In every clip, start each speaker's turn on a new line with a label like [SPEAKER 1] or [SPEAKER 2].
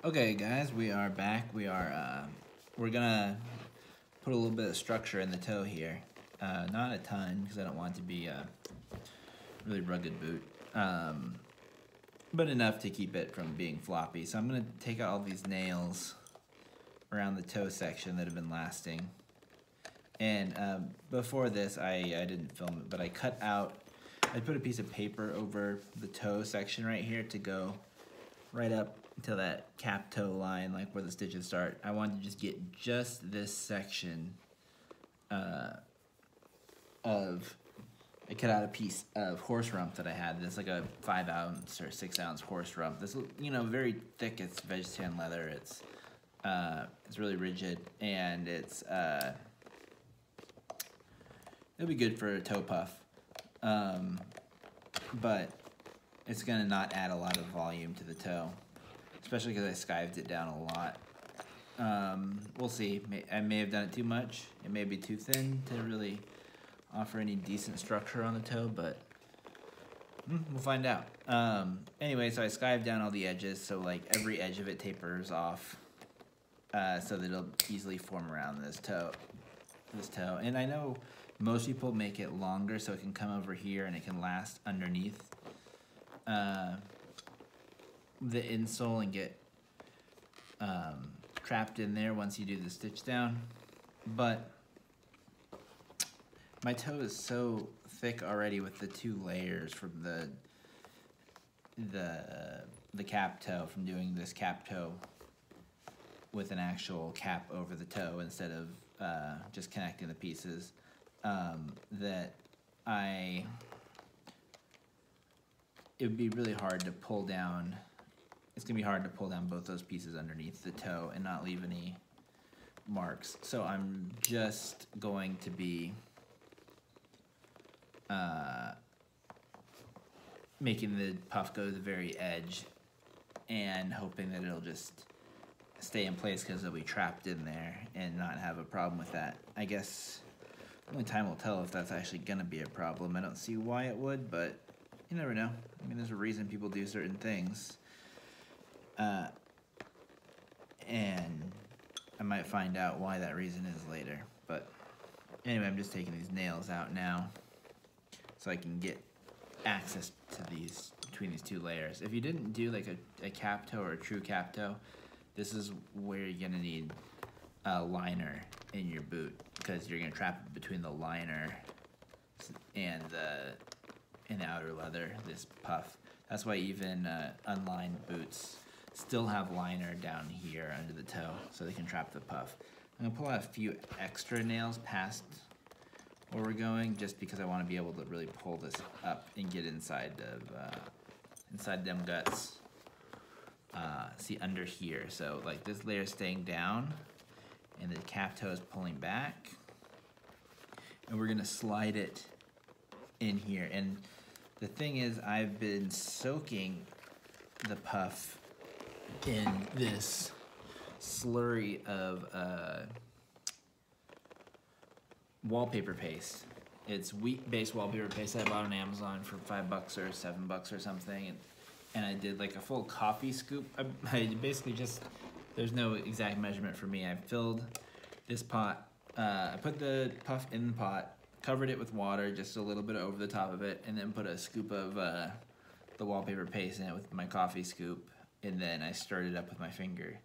[SPEAKER 1] Okay, guys, we are back. We're gonna put a little bit of structure in the toe here. Not a ton, because I don't want it to be a really rugged boot, but enough to keep it from being floppy. So I'm gonna take out all these nails around the toe section that have been lasting. And before this, I didn't film it, but I put a piece of paper over the toe section right here to go right up to that cap toe line, like where the stitches start. I wanted to just get just this section I cut out a piece of horse rump that I had. It's like a 5 ounce or 6 ounce horse rump. This, very thick. It's vegetarian leather. It's really rigid, and it'll be good for a toe puff. But it's gonna not add a lot of volume to the toe, especially because I skived it down a lot. We'll see. I may have done it too much. It may be too thin to really offer any decent structure on the toe, but we'll find out. Anyway, so I skived down all the edges, so like every edge of it tapers off, so that it'll easily form around this toe. And I know most people make it longer so it can come over here and it can last underneath the insole and get trapped in there once you do the stitch down. But my toe is so thick already with the 2 layers from the cap toe, from doing this cap toe with an actual cap over the toe instead of just connecting the pieces, that it would be really hard to pull down. It's gonna be hard to pull down both those pieces underneath the toe and not leave any marks. So I'm just going to be making the puff go to the very edge and hoping that it'll just stay in place because it'll be trapped in there and not have a problem with that. I guess only time will tell if that's actually gonna be a problem. I don't see why it would, but you never know. I mean, there's a reason people do certain things. And I might find out why that reason is later. But anyway, I'm just taking these nails out now so I can get access to between these 2 layers. If you didn't do like a cap toe or a true cap toe, this is where you're gonna need a liner in your boot, because you're gonna trap it between the liner and the outer leather, this puff. That's why even unlined boots still have liner down here under the toe so they can trap the puff. I'm gonna pull out a few extra nails past where we're going, just because I want to be able to really pull this up and get inside them guts. See, under here, so like this layer is staying down and the cap toe is pulling back, and we're gonna slide it in here. And the thing is, I've been soaking the puff in this slurry of wallpaper paste. It's wheat-based wallpaper paste I bought on Amazon for $5 or $7 or something, and I did like a full coffee scoop. I basically just, there's no exact measurement for me. I filled this pot, I put the puff in the pot, covered it with water just a little bit over the top of it, and then put a scoop of the wallpaper paste in it with my coffee scoop, and then I stirred it up with my finger,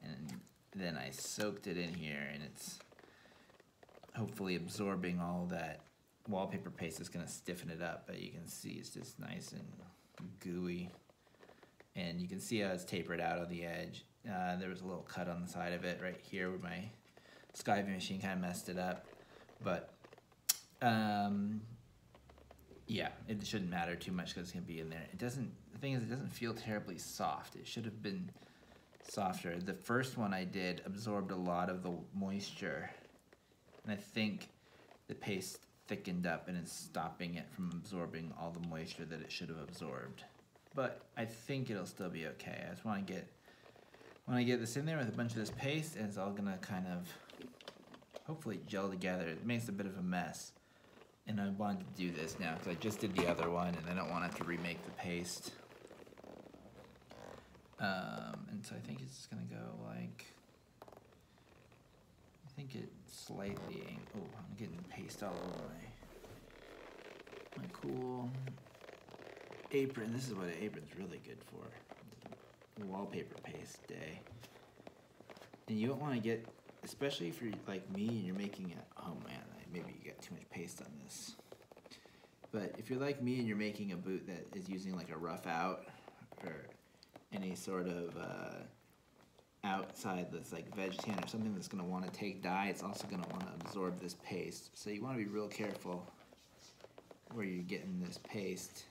[SPEAKER 1] and then I soaked it in here, and it's hopefully absorbing all that wallpaper paste. Is gonna stiffen it up, but you can see it's just nice and gooey, and you can see how it's tapered out on the edge. There was a little cut on the side of it right here where my skiving machine kind of messed it up, but yeah, it shouldn't matter too much because it's gonna be in there. The thing is, it doesn't feel terribly soft. It should have been softer. The first one I did absorbed a lot of the moisture, and I think the paste thickened up and is stopping it from absorbing all the moisture that it should have absorbed. But I think it'll still be okay. I just want to get this in there with a bunch of this paste, and it's all gonna kind of hopefully gel together. It makes a bit of a mess, and I wanted to do this now because I just did the other one and I don't want to have to remake the paste. And so I think it's just gonna go like, I think it's slightly, oh, I'm getting paste all over my cool apron. This is what an apron's really good for. Wallpaper paste day. And you don't want to get, especially if you're like me and you're making it, oh man, maybe you got too much paste on this. But if you're like me and you're making a boot that is using like a rough out or any sort of outside that's like veg tan or something that's going to want to take dye, it's also going to want to absorb this paste. So you want to be real careful where you're getting this paste.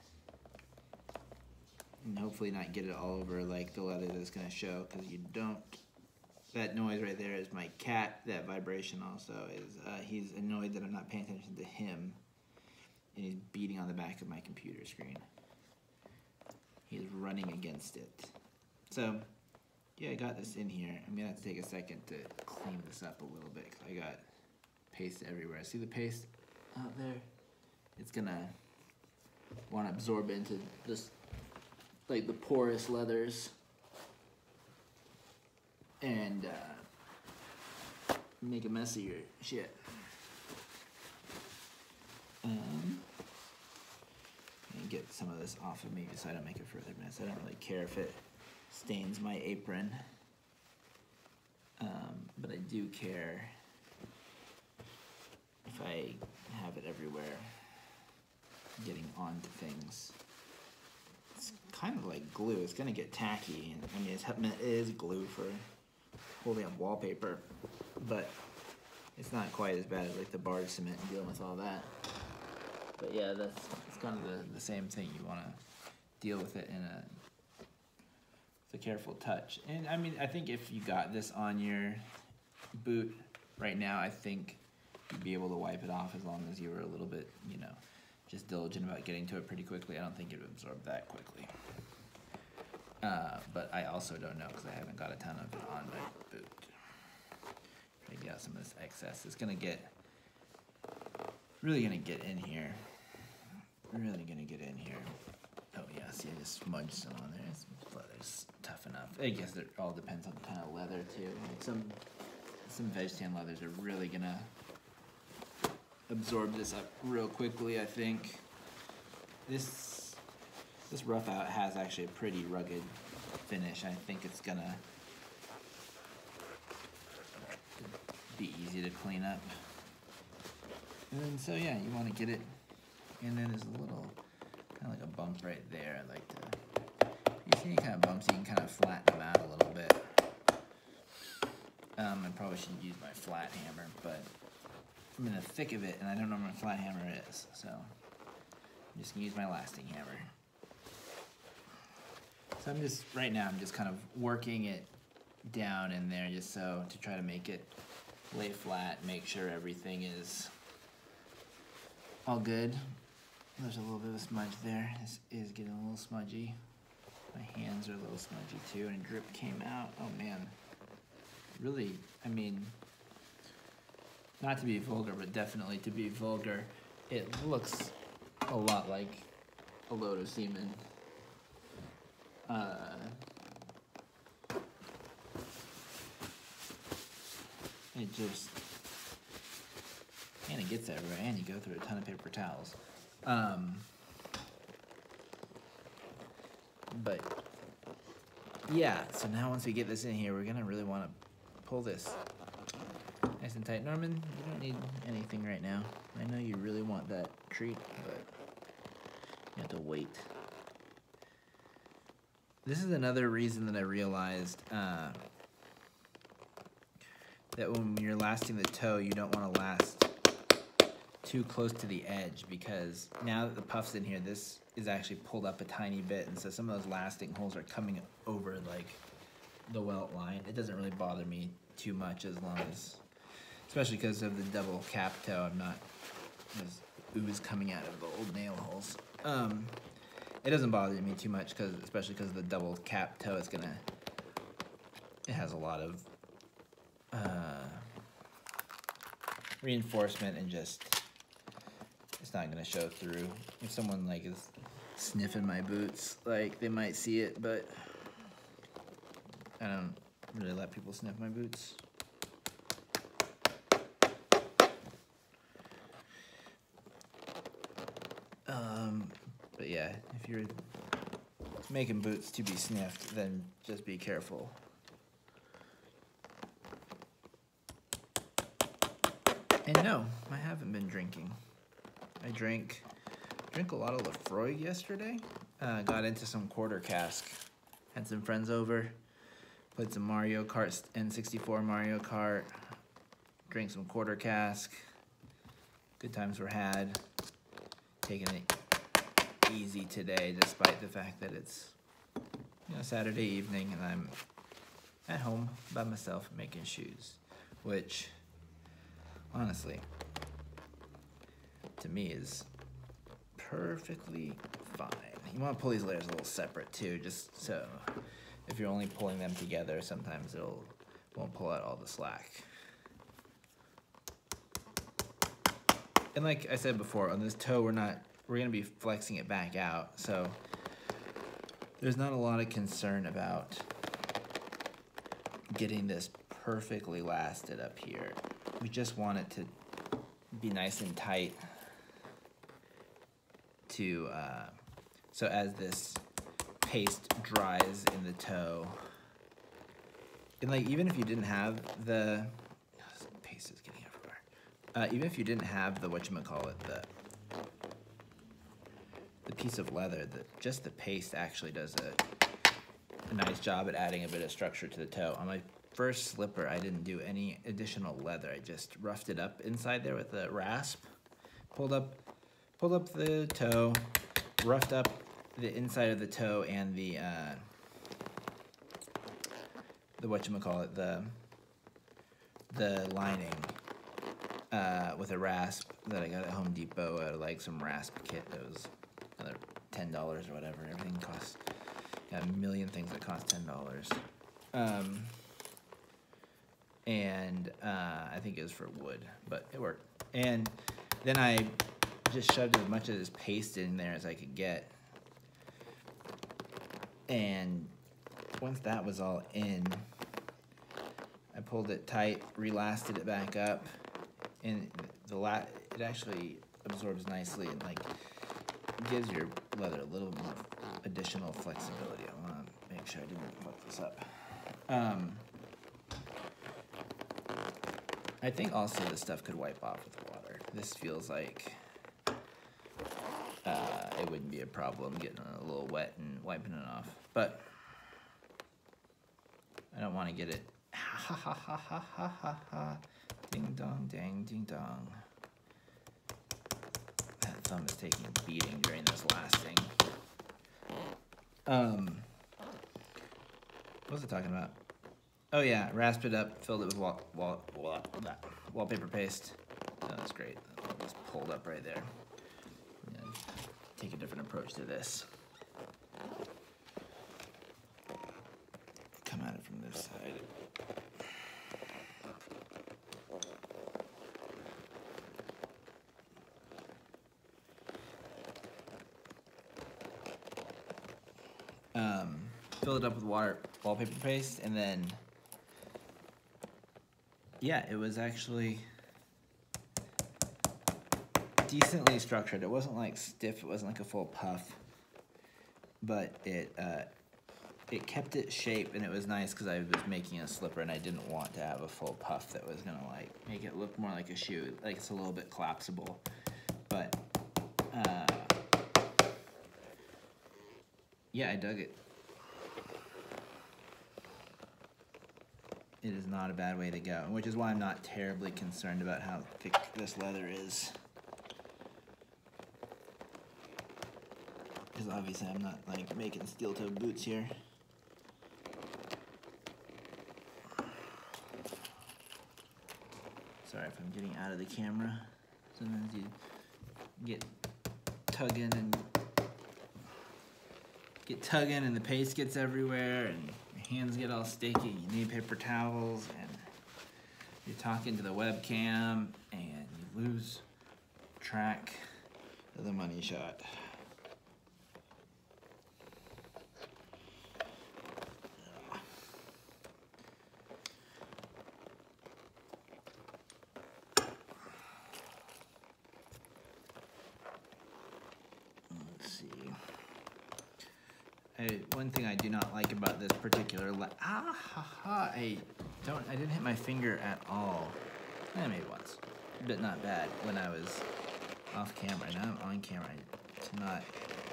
[SPEAKER 1] And hopefully not get it all over like the leather that's going to show, because you don't. That noise right there is my cat. That vibration also is, he's annoyed that I'm not paying attention to him, and he's beating on the back of my computer screen. He's running against it. So, yeah, I got this in here. I'm going to have to take a second to clean this up a little bit, because I got paste everywhere. See the paste out there? It's going to want to absorb into this, like the porous leathers, and make a mess of your shit. And get some of this off of me so I don't make a further mess. I don't really care if it stains my apron, but I do care if I have it everywhere, getting onto things. It's kind of like glue. It's gonna get tacky, and I mean it is glue for holding up wallpaper, but it's not quite as bad as like the barge cement and dealing with all that. But yeah, it's kind of the same thing. You want to deal with it in a careful touch. And I mean, I think if you got this on your boot right now, I think you'd be able to wipe it off as long as you were a little bit, you know, just diligent about getting to it pretty quickly. I don't think it would absorb that quickly. But I also don't know, because I haven't got a ton of it on my boot. Try to get out some of this excess. It's gonna get, really gonna get in here. Really gonna get in here. Oh yeah, see, I just smudged some on there. This leather's tough enough. I guess it all depends on the kind of leather too. Like some veg tan leathers are really gonna absorb this up real quickly, I think. This rough out has actually a pretty rugged finish. I think it's gonna be easy to clean up. And then, so yeah, you want to get it, and then there's a little, kind of like a bump right there. I like to, if you see any kind of bumps, you can kind of flatten them out a little bit. I probably shouldn't use my flat hammer, but I'm in the thick of it, and I don't know where my flat hammer is, so I'm just gonna use my lasting hammer. So right now I'm just kind of working it down in there, just so, to try to make it lay flat, make sure everything is all good. There's a little bit of a smudge there. This is getting a little smudgy. My hands are a little smudgy too, and drip came out. Oh man. Really, I mean, not to be vulgar, but definitely to be vulgar, it looks a lot like a load of semen. It just, and it gets everywhere, and you go through a ton of paper towels. But yeah, so now once we get this in here, we're gonna really want to pull this nice and tight. Norman, you don't need anything right now. I know you really want that treat, but you have to wait. This is another reason that I realized that when you're lasting the toe, you don't want to last too close to the edge, because now that the puff's in here, this is actually pulled up a tiny bit, and so some of those lasting holes are coming over like the welt line. It doesn't really bother me too much, as long as, especially because of the double cap toe, I'm not, there's ooze coming out of the old nail holes. It doesn't bother me too much, especially because the double cap toe is gonna, it has a lot of reinforcement, and just, it's not gonna show through. If someone like is sniffing my boots, like, they might see it, but I don't really let people sniff my boots. But yeah, if you're making boots to be sniffed, then just be careful. And no, I haven't been drinking. I drank a lot of Lefroy yesterday. Got into some quarter cask. Had some friends over. Played some Mario Kart, N64 Mario Kart. Drank some quarter cask. Good times were had. Taking it easy today, despite the fact that it's Saturday evening and I'm at home by myself making shoes, which honestly to me is perfectly fine. You want to pull these layers a little separate too, just so if you're only pulling them together, sometimes won't pull out all the slack. And like I said before, on this toe we're gonna be flexing it back out, so there's not a lot of concern about getting this perfectly lasted up here. We just want it to be nice and tight to so as this paste dries in the toe, and like even if you didn't have the paste is getting everywhere, even if you didn't have the whatchamacallit, the piece of leather, just the paste actually does a nice job at adding a bit of structure to the toe. On my first slipper, I didn't do any additional leather. I just roughed it up inside there with a rasp, pulled up the toe, roughed up the inside of the toe and the whatchamacallit, the lining with a rasp that I got at Home Depot at like some rasp kit that was another $10 or whatever. Everything costs a million things that cost $10. And I think it was for wood, but it worked. And then I just shoved as much of this paste in there as I could get. And once that was all in, I pulled it tight, relasted it back up, and it actually absorbs nicely and like gives your leather a little more additional flexibility. I want to make sure I didn't fuck this up. I think also this stuff could wipe off with water. This feels like it wouldn't be a problem getting a little wet and wiping it off. But I don't want to get it ha ha ha ha ha ha ha. Ding dong dang ding dong. That thumb is taking a beating during this lasting. What was I talking about? Oh yeah, rasped it up, filled it with wallpaper paste. Oh, that's great. It just pulled up right there. Yeah, take a different approach to this. Come at it from this side. Fill it up with wallpaper paste, and then yeah, it was actually decently structured. It wasn't like stiff, it wasn't like a full puff, but it kept its shape, and it was nice because I was making a slipper and I didn't want to have a full puff that was gonna like make it look more like a shoe. Like it's a little bit collapsible, but yeah, I dug it. It is not a bad way to go, which is why I'm not terribly concerned about how thick this leather is. Because obviously I'm not like making steel-toed boots here. Sorry if I'm getting out of the camera. Sometimes you get tugging and the paste gets everywhere and your hands get all sticky. You need paper towels and you're talking to the webcam and you lose track of the money shot. One thing I do not like about this particular I didn't hit my finger at all. Maybe once, but not bad when I was off camera. Now I'm on camera. I cannot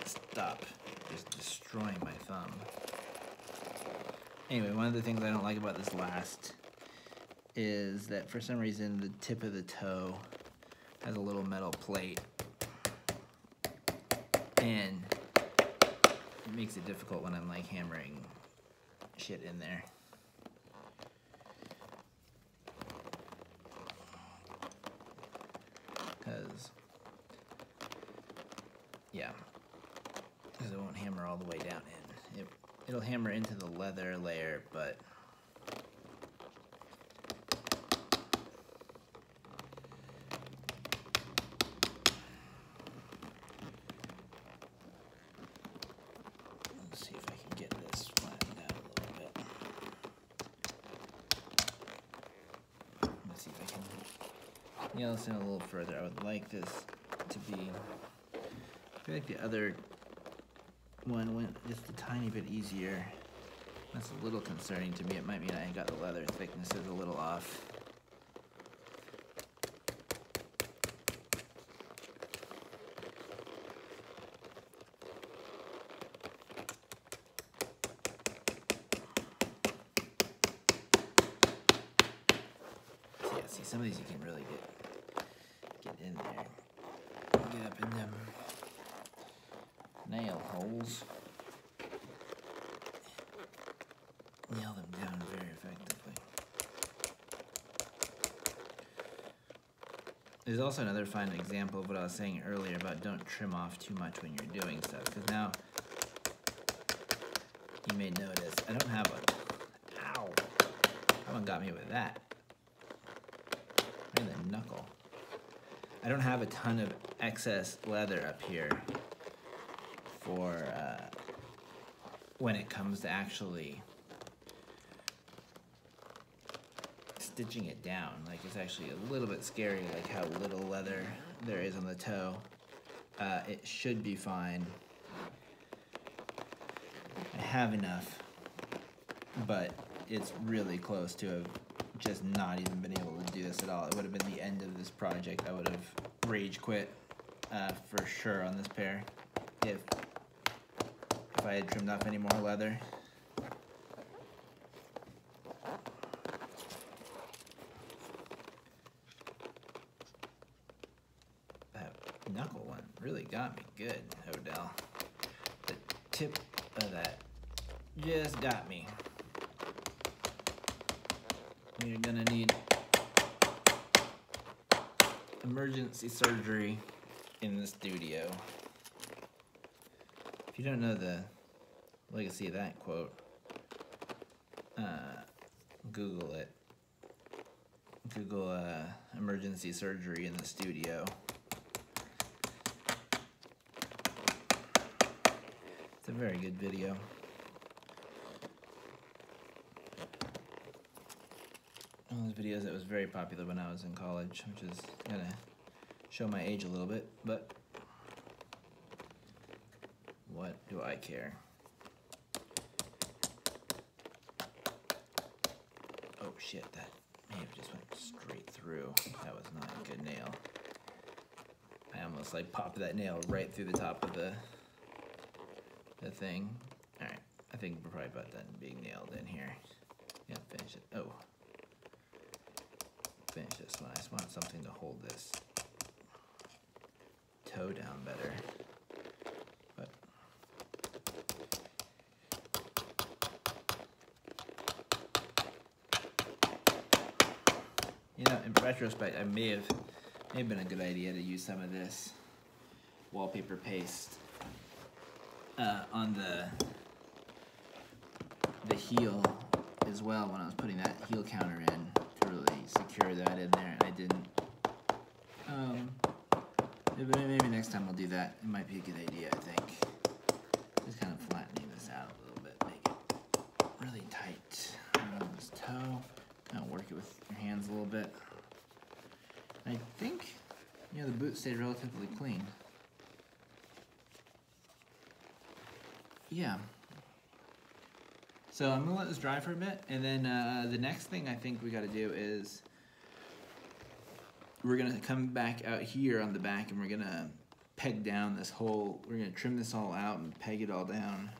[SPEAKER 1] stop just destroying my thumb. Anyway, one of the things I don't like about this last is that for some reason the tip of the toe has a little metal plate, and it makes it difficult when I'm like hammering shit in there. Because it won't hammer all the way down in. It'll hammer into the leather layer, but let's see if I can get this flattened out a little bit. Let's see if I can nail this in a little further. I would like this to be, I feel like the other one went just a tiny bit easier. That's a little concerning to me. It might mean I got the leather thicknesses a little off. So yeah, see, some of these you can really get in there. Get up in them nail holes. Nail them down very effectively. There's also another fine example of what I was saying earlier about don't trim off too much when you're doing stuff, because now you may notice I don't have a, ow, that one got me with that, right in the knuckle. I don't have a ton of excess leather up here for when it comes to actually stitching it down. Like, it's actually a little bit scary, like how little leather there is on the toe. It should be fine. I have enough, but it's really close to have just not even been able to do this at all. It would have been the end of this project. I would have rage quit for sure on this pair if I had trimmed off any more leather. That knuckle one really got me good, Odell. The tip of that just got me. You're gonna need emergency surgery in the studio. If you don't know the legacy of that quote, Google it. Google emergency surgery in the studio. It's a very good video. One of those videos that was very popular when I was in college, which is gonna show my age a little bit, but what do I care? Oh shit, that may have just went straight through. That was not a good nail. I almost like popped that nail right through the top of the thing. Alright, I think we're probably about done being nailed in here. Yeah, finish it. Oh. Finish this one. I just want something to hold this toe down better. But you know, in retrospect, it may have been a good idea to use some of this wallpaper paste on the heel as well when I was putting that heel counter in to really secure that in there, and I didn't. Maybe next time I'll do that. It might be a good idea, I think. Just kind of flattening this out a little bit, make it really tight on this toe. Kind of work it with your hands a little bit. I think, you know, the boot stayed relatively clean. Yeah, So I'm gonna let this dry for a bit, and then the next thing I think we gotta do is we're gonna come back out here on the back and we're gonna peg down this whole, we're gonna trim this all out and peg it all down.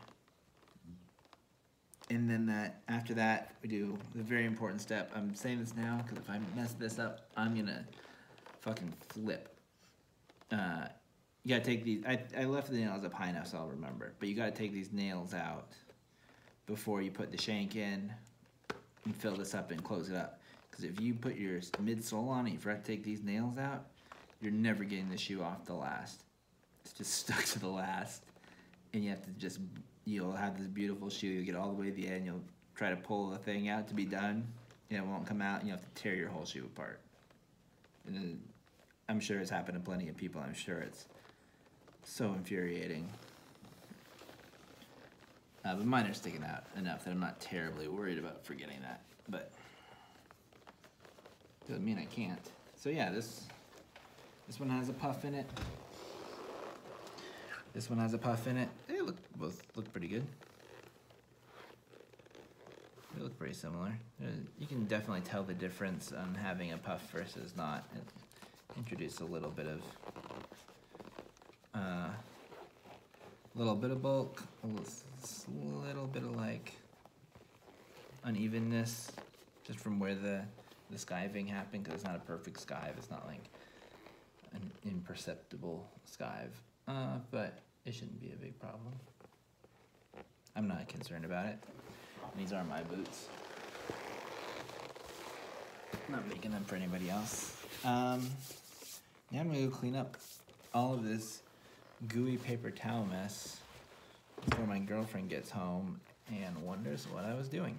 [SPEAKER 1] And then after that, we do the very important step. I'm saying this now because if I mess this up, I'm gonna fucking flip. You gotta take these, I left the nails up high enough so I'll remember, but you gotta take these nails out before you put the shank in and fill this up and close it up. Because if you put your midsole on and you forgot to take these nails out, you're never getting the shoe off the last. It's just stuck to the last. And you have to just, you'll have this beautiful shoe, you'll get all the way to the end, you'll try to pull the thing out to be done, and it won't come out, and you have to tear your whole shoe apart. And then, I'm sure it's happened to plenty of people, I'm sure it's so infuriating. But mine are sticking out enough that I'm not terribly worried about forgetting that. But doesn't mean I can't. So yeah, this one has a puff in it. This one has a puff in it. They both look pretty good. They look pretty similar. You can definitely tell the difference on having a puff versus not. It introduces a little bit of bulk, a little bit of like unevenness just from where the skiving happened, because it's not a perfect skive. It's not like an imperceptible skive, but it shouldn't be a big problem. I'm not concerned about it. These are my boots. I'm not making them for anybody else. Now I'm gonna go clean up all of this gooey paper towel mess before my girlfriend gets home and wonders what I was doing.